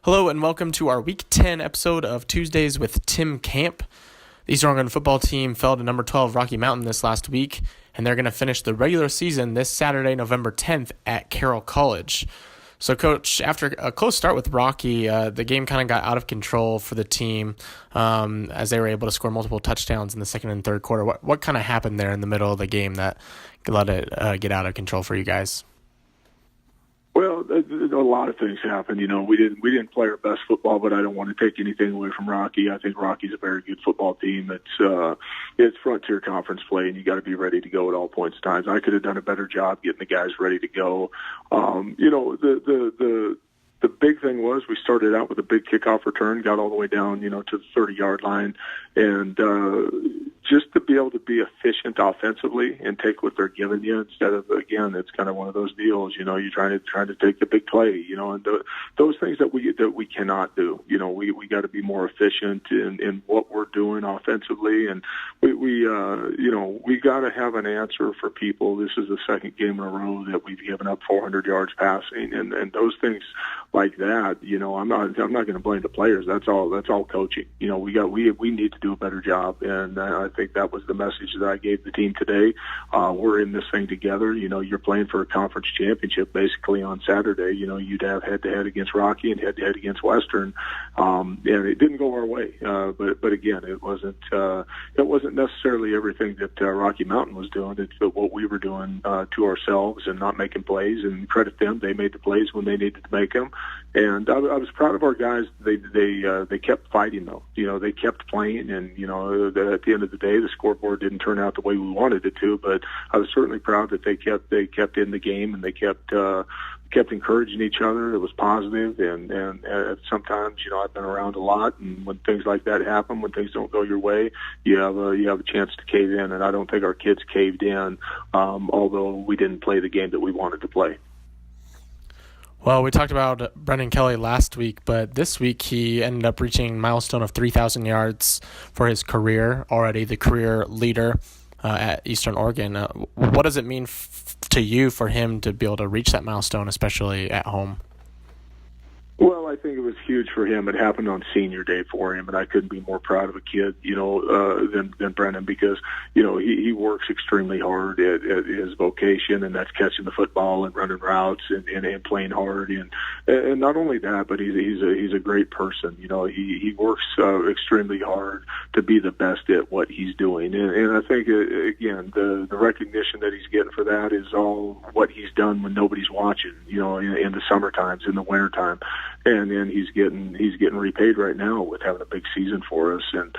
Hello and welcome to our Week 10 episode of Tuesdays with Tim Camp. The Eastern Oregon football team fell to number 12 Rocky Mountain this last week, and they're going to finish the regular season this Saturday, November 10th at Carroll College. So, Coach, after a close start with Rocky, the game kind of got out of control for the team as they were able to score multiple touchdowns in the second and third quarter. What kind of happened there in the middle of the game that let it get out of control for you guys? Well, a lot of things happened. You know, we didn't play our best football, but I don't want to take anything away from Rocky. I think Rocky's a very good football team. It's frontier conference play, and you got to be ready to go at all points in time. I could have done a better job getting the guys ready to go. The big thing was we started out with a big kickoff return, got all the way down, to the 30-yard line, and just to be able to be efficient offensively and take what they're giving you instead of, again, it's kind of one of those deals, you're trying to take the big play, and those things that we cannot do. We got to be more efficient in what we're doing offensively, and we got to have an answer for people. This is the second game in a row that we've given up 400 yards passing, and those things like that. I'm not going to blame the players. That's all coaching. We need to do a better job, and I think that was the message that I gave the team today. We're in this thing together. You're playing for a conference championship basically on Saturday. You'd have head-to-head against Rocky and head-to-head against Western, and it didn't go our way. But again, it wasn't necessarily everything that Rocky Mountain was doing. It's what we were doing to ourselves and not making plays. And credit them; they made the plays when they needed to make them. And I was proud of our guys. They kept fighting though. They kept playing, and at the end of the day, the scoreboard didn't turn out the way we wanted it to. But I was certainly proud that they kept in the game, and they kept encouraging each other. It was positive, and sometimes I've been around a lot, and when things like that happen, when things don't go your way, you have a chance to cave in, and I don't think our kids caved in, although we didn't play the game that we wanted to play. Well, we talked about Brendan Kelly last week, but this week he ended up reaching a milestone of 3,000 yards for his career, already the career leader at Eastern Oregon. What does it mean to you for him to be able to reach that milestone, especially at home? Well, I think it was huge for him. It happened on senior day for him, and I couldn't be more proud of a kid, than Brendan, because, he works extremely hard at his vocation, and that's catching the football and running routes and playing hard. And not only that, but he's a great person. He works extremely hard to be the best at what he's doing. And I think, again, the recognition that he's getting for that is all what he's done when nobody's watching, in the summer times, in the winter time. And then he's getting repaid right now with having a big season for us. And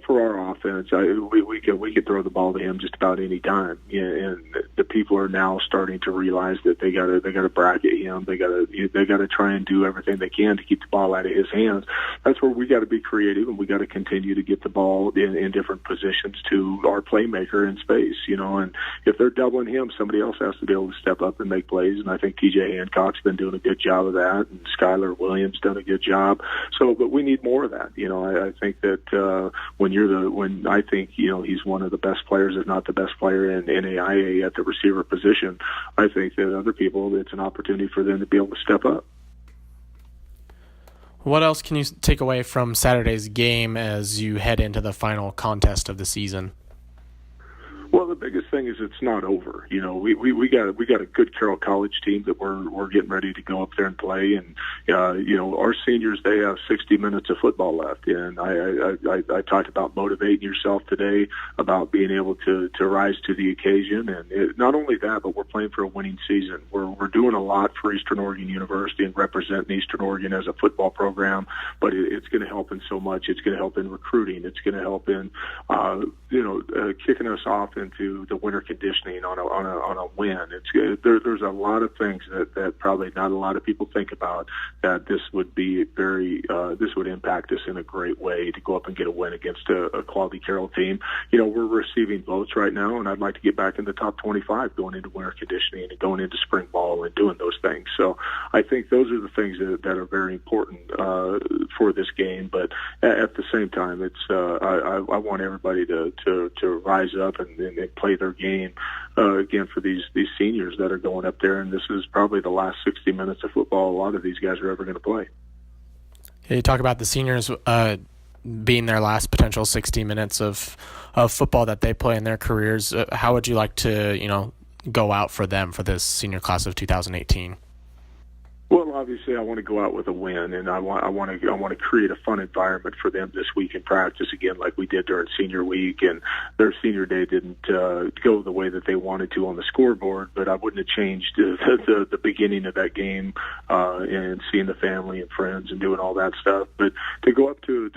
for our offense, we could throw the ball to him just about any time. And the people are now starting to realize that they got to bracket him. They got to try and do everything they can to keep the ball out of his hands. That's where we got to be creative, and we got to continue to get the ball in different positions to our playmaker in space. And if they're doubling him, somebody else has to be able to step up and make plays. And I think TJ Hancock's been doing a good job of that, and Skylar Williams done a good job. But we need more of that. I think that when I think he's one of the best players, if not the best player in NAIA at the receiver position, I think that other people, it's an opportunity for them to be able to step up. What else can you take away from Saturday's game as you head into the final contest of the season? Well, the biggest thing is it's not over. We got a good Carroll College team that we're getting ready to go up there and play, and our seniors, they have 60 minutes of football left. And I talked about motivating yourself today, about being able to rise to the occasion, and not only that, but we're playing for a winning season. We're doing a lot for Eastern Oregon University and representing Eastern Oregon as a football program, but it's going to help in so much. It's going to help in recruiting. It's going to help in kicking us off into the winter conditioning on a win. There's a lot of things that probably not a lot of people think about, that this would be this would impact us in a great way to go up and get a win against a quality Carroll team. We're receiving votes right now, and I'd like to get back in the top 25 going into winter conditioning and going into spring ball and doing those things. So I think those are the things that are very important for this game. But at the same time, it's I want everybody to rise up and play their game again for these seniors that are going up there, and this is probably the last 60 minutes of football a lot of these guys are ever going to play. You talk about the seniors being their last potential 60 minutes of football that they play in their careers. How would you like to, go out for them for this senior class of 2018? Well, obviously, I want to go out with a win, and I want to create a fun environment for them this week in practice again, like we did during senior week. And their senior day didn't go the way that they wanted to on the scoreboard, but I wouldn't have changed the beginning of that game and seeing the family and friends and doing all that stuff. But to go up to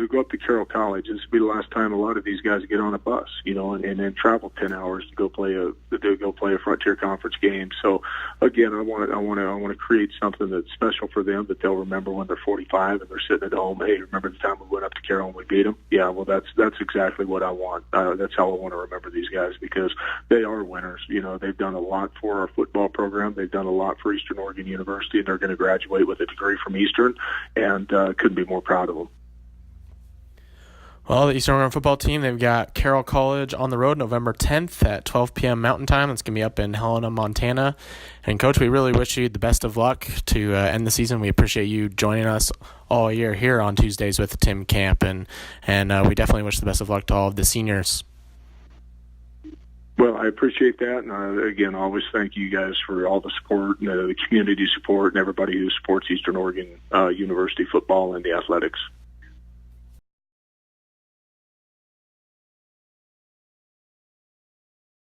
Carroll College, this will be the last time a lot of these guys get on a bus, and then travel 10 hours to go play a Frontier Conference game. So again, I want to create something that's special for them that they'll remember when they're 45 and they're sitting at home. Hey, remember the time we went up to Carroll and we beat them? Yeah, well, that's exactly what I want. That's how I want to remember these guys, because they are winners. They've done a lot for our football program. They've done a lot for Eastern Oregon University, and they're going to graduate with a degree from Eastern, and couldn't be more proud of them. Well, the Eastern Oregon football team, they've got Carroll College on the road November 10th at 12 p.m. Mountain Time. It's going to be up in Helena, Montana. And, Coach, we really wish you the best of luck to end the season. We appreciate you joining us all year here on Tuesdays with Tim Camp, and we definitely wish the best of luck to all of the seniors. Well, I appreciate that, and again, I always thank you guys for all the support and the community support and everybody who supports Eastern Oregon University football and the athletics.